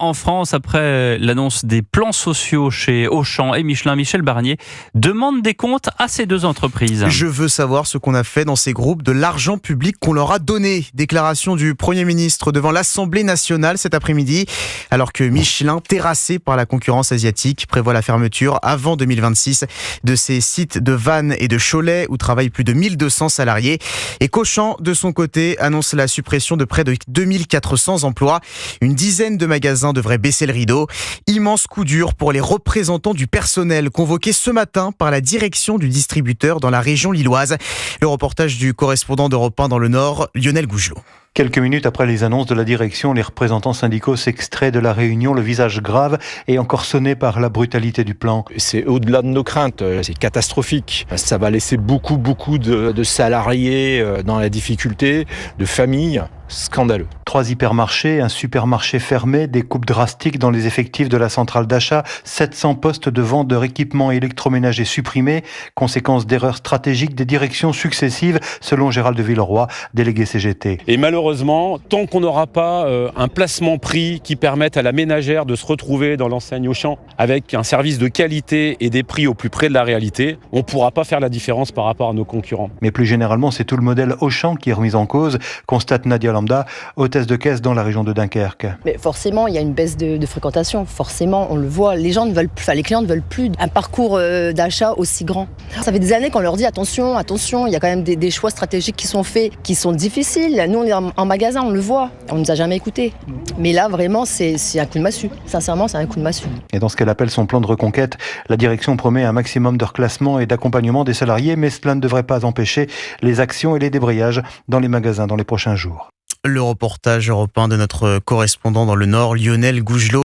En France, après l'annonce des plans sociaux chez Auchan et Michelin, Michel Barnier demande des comptes à ces deux entreprises. Je veux savoir ce qu'on a fait dans ces groupes de l'argent public qu'on leur a donné. Déclaration du Premier ministre devant l'Assemblée nationale cet après-midi, alors que Michelin, terrassé par la concurrence asiatique, prévoit la fermeture avant 2026 de ses sites de Vannes et de Cholet où travaillent plus de 1200 salariés. Et qu'Auchan, de son côté, annonce la suppression de près de 2400 emplois. Une dizaine de magasins devrait baisser le rideau. Immense coup dur pour les représentants du personnel convoqués ce matin par la direction du distributeur dans la région lilloise. Le reportage du correspondant d'Europe 1 dans le Nord, Lionel Gougelot. Quelques minutes après les annonces de la direction, les représentants syndicaux s'extraient de la réunion, le visage grave et encore sonné par la brutalité du plan. C'est au-delà de nos craintes, c'est catastrophique. Ça va laisser beaucoup de salariés dans la difficulté, de familles. Scandaleux. 3 hypermarchés, un supermarché fermé, des coupes drastiques dans les effectifs de la centrale d'achat, 700 postes de vendeurs équipements électroménagers supprimés, conséquence d'erreurs stratégiques des directions successives, selon Gérald de Villeroy, délégué CGT. Et malheureusement, tant qu'on n'aura pas un placement prix qui permette à la ménagère de se retrouver dans l'enseigne Auchan avec un service de qualité et des prix au plus près de la réalité, on ne pourra pas faire la différence par rapport à nos concurrents. Mais plus généralement, c'est tout le modèle Auchan qui est remis en cause, constate Nadia Lambda, hôtesse de caisse dans la région de Dunkerque. Mais forcément, il y a une baisse de fréquentation. Forcément, on le voit. Les gens ne veulent plus, les clients ne veulent plus un parcours d'achat aussi grand. Ça fait des années qu'on leur dit attention, il y a quand même des choix stratégiques qui sont faits, qui sont difficiles. Nous, on est en magasin, on le voit. On ne nous a jamais écoutés. Mais là, vraiment, c'est un coup de massue. Sincèrement, c'est un coup de massue. Et dans ce qu'elle appelle son plan de reconquête, la direction promet un maximum de reclassement et d'accompagnement des salariés, mais cela ne devrait pas empêcher les actions et les débrayages dans les magasins dans les prochains jours. Le reportage Europe 1 de notre correspondant dans le Nord, Lionel Gougelot.